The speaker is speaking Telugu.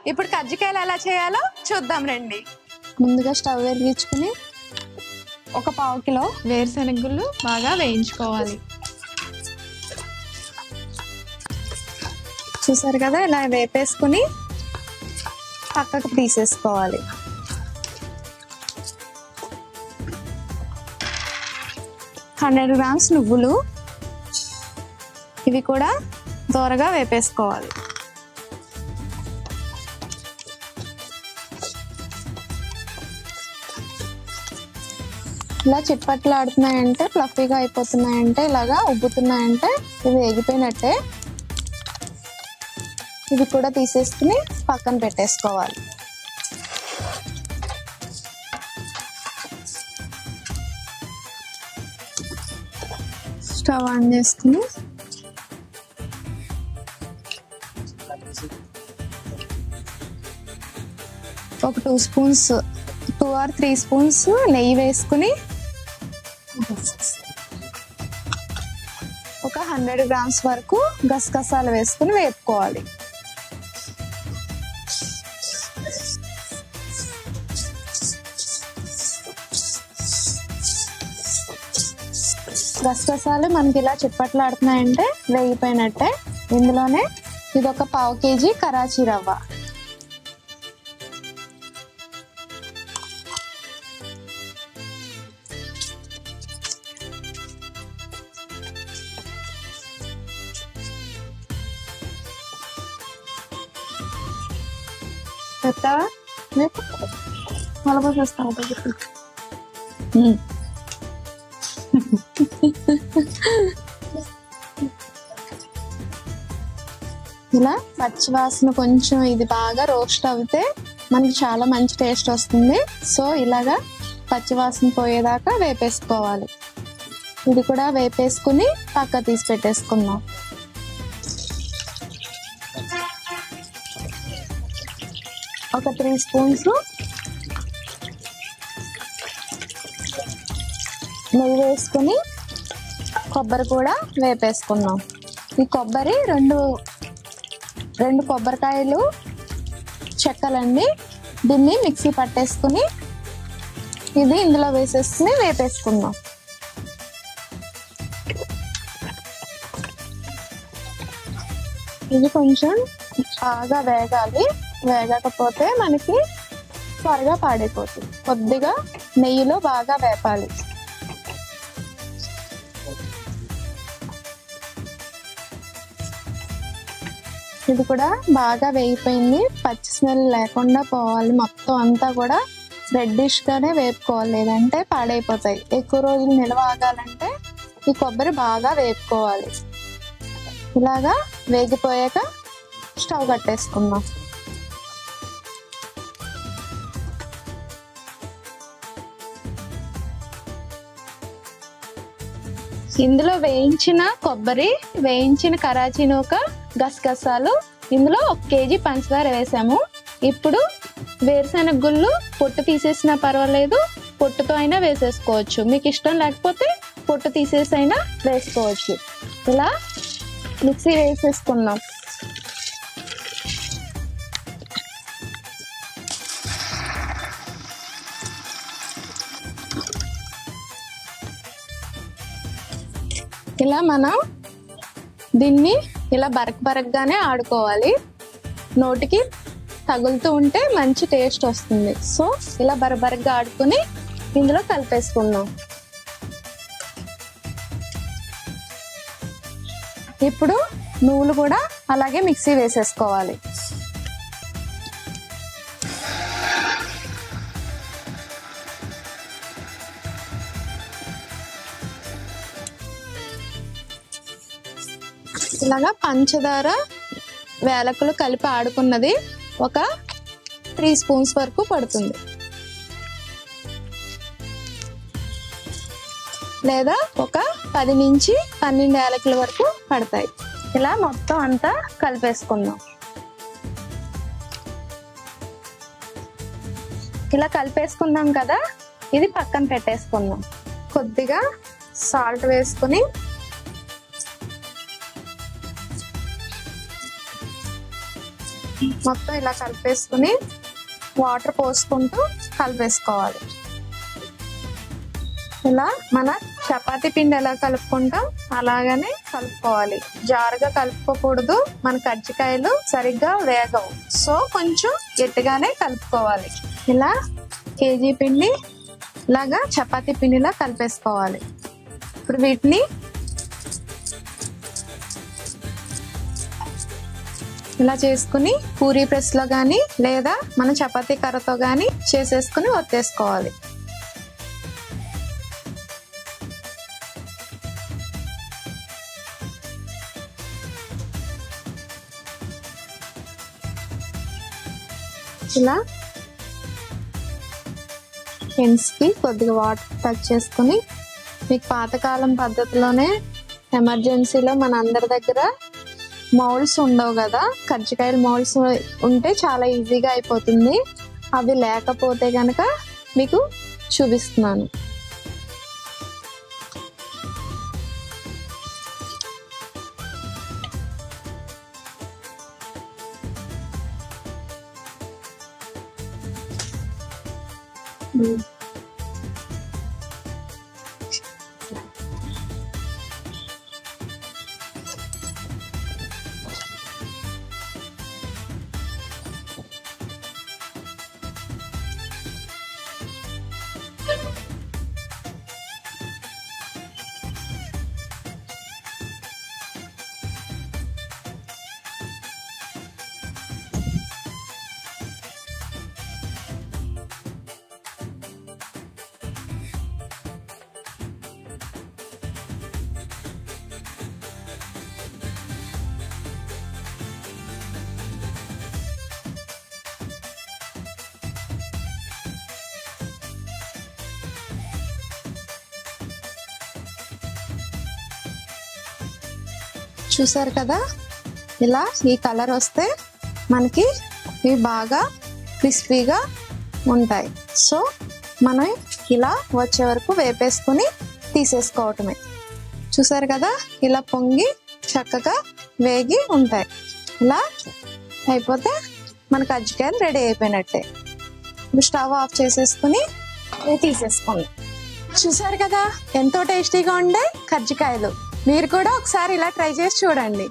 ఇప్పుడు కజ్జికాయలు ఎలా చేయాలో చూద్దాం రండి. ముందుగా స్టవ్ వెలిగించుకుని ఒక 1/2 కిలో వేరుశనగుళ్ళు బాగా వేయించుకోవాలి. చూసారు కదా, ఇలా వేపేసుకుని పక్కకు తీసేసుకోవాలి. హండ్రెడ్ గ్రామ్స్ నువ్వులు, ఇవి కూడా దోరగా వేపేసుకోవాలి. ఇలా చిట్పట్లు ఆడుతున్నాయంటే, ఫ్లఫీగా అయిపోతున్నాయంటే, ఇలాగా ఉబ్బుతున్నాయంటే ఇవి వేగిపోయినట్టే. ఇవి కూడా తీసేసుకుని పక్కన పెట్టేసుకోవాలి. స్టవ్ ఆన్ చేసుకుని ఒక 2 స్పూన్స్ 2 or 3 స్పూన్స్ నెయ్యి వేసుకుని ఒక 100 గ్రామ్స్ వరకు గసగసాలు వేసుకుని వేపుకోవాలి. గసగసాలు మనకి ఇలా చిప్పట్లు ఆడుతున్నాయంటే వేగిపోయినట్టే. ఇందులోనే ఇది ఒక 1/2 kg కరాచీ రవ్వ, చెప్తావా మలపోసేస్తావు ఇలా పచ్చివాసన కొంచెం ఇది బాగా రోస్ట్ అవుతే మనకి చాలా మంచి టేస్ట్ వస్తుంది. సో ఇలాగా పచ్చివాసన పోయేదాకా వేపేసుకోవాలి. ఇది కూడా వేపేసుకుని పక్క తీసి పెట్టేసుకుందాం. ఒక 3 స్పూన్స్ నెయ్యి వేసుకుని కొబ్బరి కూడా వేపేసుకుందాం. ఈ కొబ్బరి రెండు కొబ్బరికాయలు చెక్కలండి. దీన్ని మిక్సీ పట్టేసుకుని ఇది ఇందులో వేసేసుకుని వేపేసుకుందాం. ఇది కొంచెం బాగా వేగాలి. వేగకపోతే మనకి త్వరగా పాడైపోతుంది. కొద్దిగా నెయ్యిలో బాగా వేపాలి. ఇది కూడా బాగా వేగిపోయింది. పచ్చి స్మెల్ లేకుండా పోవాలి. మొత్తం అంతా కూడా రెడ్డిష్ గానే వేపుకోవాలి, లేదంటే పాడైపోతాయి. ఎక్కువ రోజులు నిల్వ ఆగాలంటే ఈ కొబ్బరి బాగా వేపుకోవాలి. ఇలాగా వేగిపోయాక స్టవ్ కట్టేసుకుందాం. ఇందులో వేయించిన కొబ్బరి, వేయించిన కరాచీ నూక, గసగసాలు, ఇందులో 1 kg పంచదార వేసాము. ఇప్పుడు వేరుశనగ గుళ్ళు పొట్టు తీసేసినా పర్వాలేదు, పొట్టుతో అయినా వేసేసుకోవచ్చు. మీకు ఇష్టం లేకపోతే పొట్టు తీసేసి అయినా వేసుకోవచ్చు. ఇలా మిక్సీ వేసేసుకున్నాం. ఇలా మనం దీన్ని ఇలా బరకగానే ఆడుకోవాలి. నోటికి తగులుతూ ఉంటే మంచి టేస్ట్ వస్తుంది. సో ఇలా బరకగా ఆడుకుని ఇందులో కలిపేసుకుందాం. ఇప్పుడు నువ్వులు కూడా అలాగే మిక్సీ వేసేసుకోవాలి. ఇలాగా పంచదార, వేలకులు కలిపి ఆడుకున్నది ఒక 3 స్పూన్స్ వరకు పడుతుంది, లేదా ఒక 10 నుంచి 12 యాలకుల వరకు పడతాయి. ఇలా మొత్తం అంతా కలిపేసుకుందాం. ఇలా కలిపేసుకున్నాం కదా, ఇది పక్కన పెట్టేసుకుందాం. కొద్దిగా సాల్ట్ వేసుకుని మొత్తం ఇలా కలిపేసుకుని వాటర్ పోసుకుంటూ కలిపేసుకోవాలి. ఇలా మన చపాతీ పిండి ఎలా కలుపుకుంటాం అలాగనే కలుపుకోవాలి. జారుగా కలుపుకోకూడదు, మన కజ్జికాయలు సరిగ్గా వేగవు. సో కొంచెం గట్టిగానే కలుపుకోవాలి. ఇలా కేజీ పిండి ఇలాగా చపాతీ పిండిలా కలిపేసుకోవాలి. ఇప్పుడు వీటిని ఇలా చేసుకుని పూరీ ప్రెస్ లో గానీ లేదా మన చపాతీ కర్రతో గానీ చేసేసుకుని ఒత్తేసుకోవాలి. ఇలా ఎండ్స్ కి కొద్దిగా వాటర్ టచ్ చేసుకుని, మీకు పాతకాలం పద్ధతిలోనే ఎమర్జెన్సీలో మన అందరి దగ్గర మౌల్డ్స్ ఉండవు కదా, కజ్జికాయల మౌల్డ్స్ ఉంటే చాలా ఈజీగా అయిపోతుంది. అవి లేకపోతే కనుక మీకు చూపిస్తున్నాను. చూసారు కదా, ఇలా ఈ కలర్ వస్తే మనకి ఇవి బాగా క్రిస్పీగా ఉంటాయి. సో మనం ఇలా వచ్చే వరకు వేపేసుకుని తీసేసుకోవటమే. చూసారు కదా, ఇలా పొంగి చక్కగా వేగి ఉంటాయి. ఇలా అయిపోతే మన కజ్జికాయలు రెడీ అయిపోయినట్టే. ఇప్పుడు స్టవ్ ఆఫ్ చేసేసుకుని తీసేసుకోండి. చూసారు కదా, ఎంతో టేస్టీగా ఉండే కజ్జికాయలు. మీరు కూడా ఒకసారి ఇలా ట్రై చేసి చూడండి.